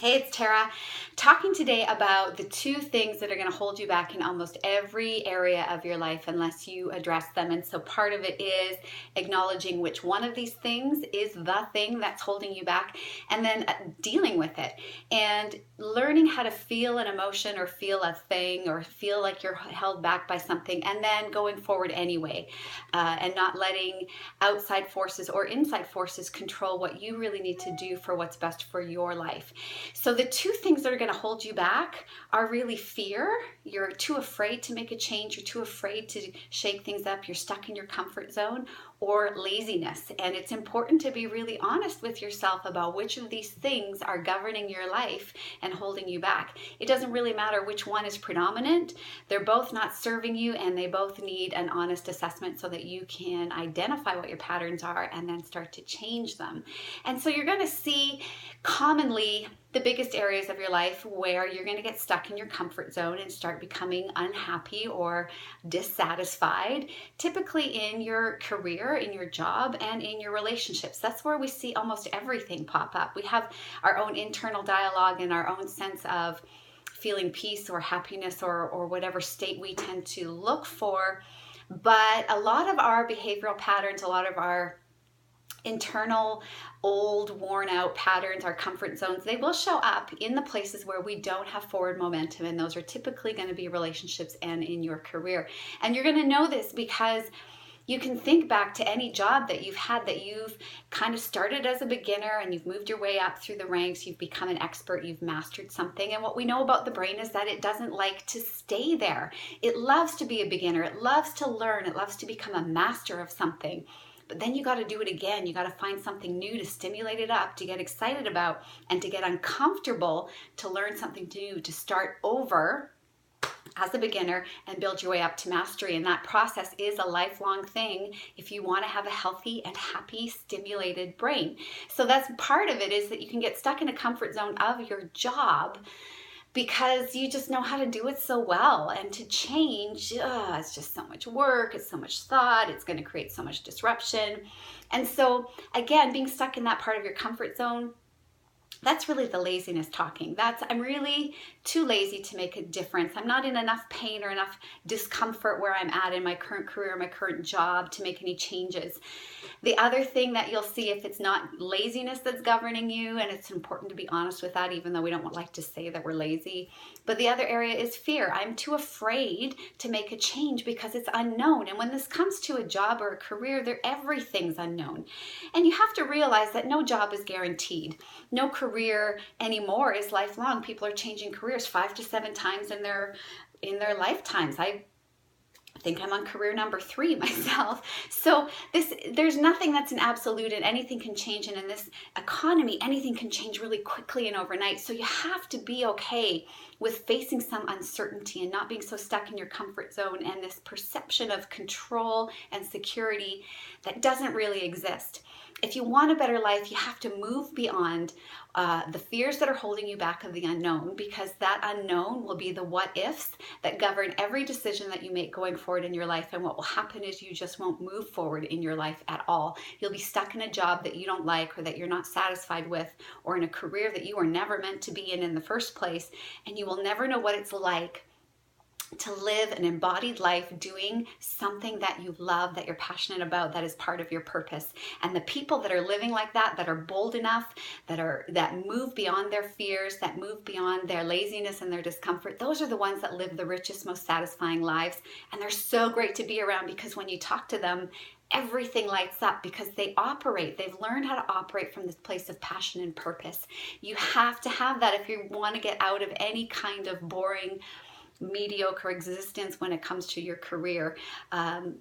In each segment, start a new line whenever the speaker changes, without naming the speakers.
Hey, it's Tara, talking today about the two things that are going to hold you back in almost every area of your life unless you address them. And so part of it is acknowledging which one of these things is the thing that's holding you back, and then dealing with it and learning how to feel an emotion or feel a thing or feel like you're held back by something, and then going forward anyway, and not letting outside forces or inside forces control what you really need to do for what's best for your life. So the two things that are going to hold you back are really fear. You're too afraid to make a change. You're too afraid to shake things up. You're stuck in your comfort zone, or laziness. And it's important to be really honest with yourself about which of these things are governing your life and holding you back. It doesn't really matter which one is predominant. They're both not serving you, and they both need an honest assessment so that you can identify what your patterns are and then start to change them. And so you're going to see commonly the biggest areas of your life where you're going to get stuck in your comfort zone and start becoming unhappy or dissatisfied, typically in your career, in your job, and in your relationships. That's where we see almost everything pop up. We have our own internal dialogue and our own sense of feeling peace or happiness or whatever state we tend to look for. But a lot of our behavioral patterns, a lot of our internal old worn out patterns, our comfort zones, they will show up in the places where we don't have forward momentum, and those are typically going to be relationships and in your career. And you're going to know this because you can think back to any job that you've had that you've kind of started as a beginner and you've moved your way up through the ranks, you've become an expert, you've mastered something. And what we know about the brain is that it doesn't like to stay there. It loves to be a beginner, it loves to learn, it loves to become a master of something. But then you got to do it again. You got to find something new to stimulate it up, to get excited about, and to get uncomfortable, to learn something new, to start over as a beginner and build your way up to mastery. And that process is a lifelong thing if you want to have a healthy and happy, stimulated brain. So that's part of it, is that you can get stuck in a comfort zone of your job because you just know how to do it so well. And to change, it's just so much work, it's so much thought, it's going to create so much disruption. And so again, being stuck in that part of your comfort zone, that's really the laziness talking. I'm really too lazy to make a difference. I'm not in enough pain or enough discomfort where I'm at in my current career, my current job, to make any changes. The other thing that you'll see, if it's not laziness that's governing you, and it's important to be honest with that, even though we don't like to say that we're lazy, but the other area is fear. I'm too afraid to make a change because it's unknown. And when this comes to a job or a career, everything's unknown. And you have to realize that no job is guaranteed. No career anymore is lifelong. People are changing careers 5 to 7 times in their lifetimes. I think I'm on career number 3 myself. So there's nothing that's an absolute, and anything can change. And in this economy, anything can change really quickly and overnight. So you have to be okay with facing some uncertainty and not being so stuck in your comfort zone and this perception of control and security that doesn't really exist. If you want a better life, you have to move beyond the fears that are holding you back of the unknown, because that unknown will be the what ifs that govern every decision that you make going forward in your life. And what will happen is you just won't move forward in your life at all. You'll be stuck in a job that you don't like, or that you're not satisfied with, or in a career that you were never meant to be in the first place. And you will never know what it's like to live an embodied life doing something that you love, that you're passionate about, that is part of your purpose. And the people that are living like that are bold enough, that move beyond their fears, that move beyond their laziness and their discomfort, those are the ones that live the richest, most satisfying lives. And they're so great to be around, because when you talk to them, everything lights up, because they've learned how to operate from this place of passion and purpose. You have to have that if you want to get out of any kind of boring, mediocre existence when it comes to your career.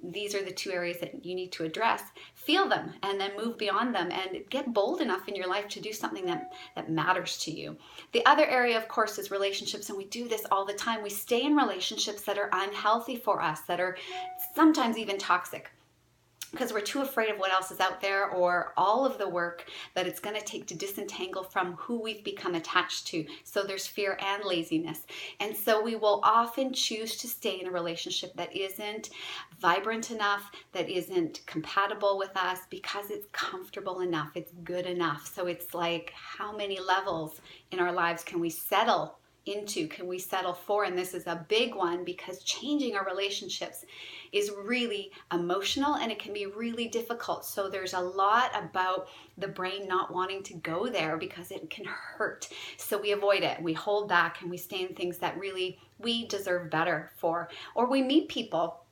These are the two areas that you need to address. Feel them and then move beyond them, and get bold enough in your life to do something that matters to you. The other area, of course, is relationships, and we do this all the time. We stay in relationships that are unhealthy for us, that are sometimes even toxic. because we're too afraid of what else is out there, or all of the work that it's going to take to disentangle from who we've become attached to. So there's fear and laziness. And so we will often choose to stay in a relationship that isn't vibrant enough, that isn't compatible with us, because it's comfortable enough, it's good enough. So it's like, how many levels in our lives can we settle into, can we settle for? And this is a big one, because changing our relationships is really emotional and it can be really difficult. So there's a lot about the brain not wanting to go there because it can hurt. So we avoid it, we hold back, and we stay in things that really we deserve better for. Or we meet people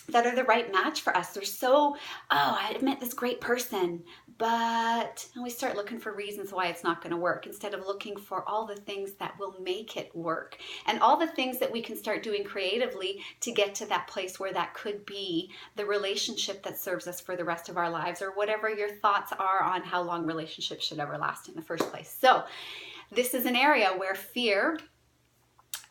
that are the right match for us. They're so, oh, I met this great person, but and we start looking for reasons why it's not going to work, instead of looking for all the things that will make it work, and all the things that we can start doing creatively to get to that place where that could be the relationship that serves us for the rest of our lives, or whatever your thoughts are on how long relationships should ever last in the first place. So this is an area where fear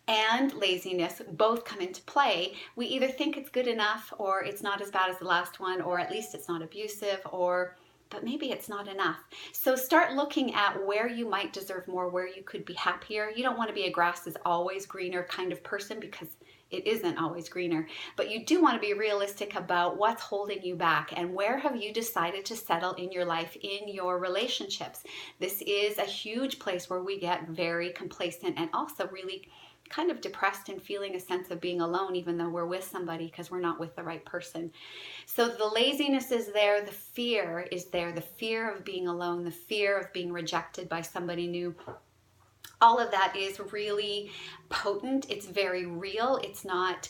and laziness both come into play. We either think it's good enough, or it's not as bad as the last one, or at least it's not abusive, but maybe it's not enough. So start looking at where you might deserve more, where you could be happier. You don't want to be a grass is always greener kind of person, because it isn't always greener. But you do want to be realistic about what's holding you back, and where have you decided to settle in your life, in your relationships. This is a huge place where we get very complacent, and also really kind of depressed and feeling a sense of being alone, even though we're with somebody, because we're not with the right person. So the laziness is there, the fear is there, the fear of being alone, the fear of being rejected by somebody new. All of that is really potent. It's very real. It's not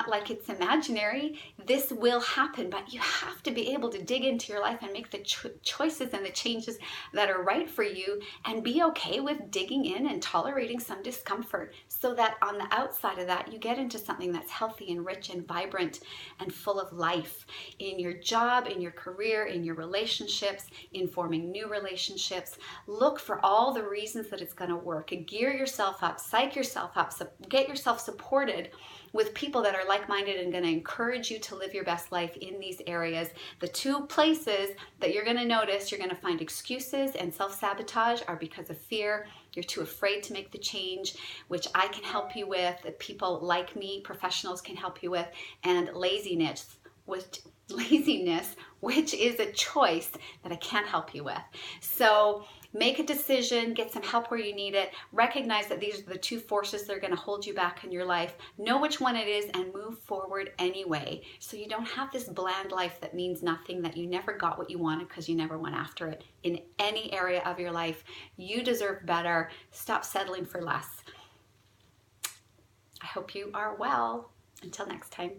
like it's imaginary. This will happen, but you have to be able to dig into your life and make the choices and the changes that are right for you, and be okay with digging in and tolerating some discomfort, so that on the outside of that, you get into something that's healthy and rich and vibrant and full of life in your job, in your career, in your relationships, in forming new relationships. Look for all the reasons that it's going to work, and gear yourself up, psych yourself up, so get yourself supported with people that are like-minded and going to encourage you to live your best life in these areas. The two places that you're going to notice you're going to find excuses and self-sabotage are because of fear. You're too afraid to make the change, which I can help you with, that people like me, professionals, can help you with, and laziness, which is a choice that I can't help you with. So make a decision, get some help where you need it, recognize that these are the two forces that are going to hold you back in your life, know which one it is, and move forward anyway, so you don't have this bland life that means nothing, that you never got what you wanted because you never went after it. In any area of your life, you deserve better. Stop settling for less. I hope you are well. Until next time.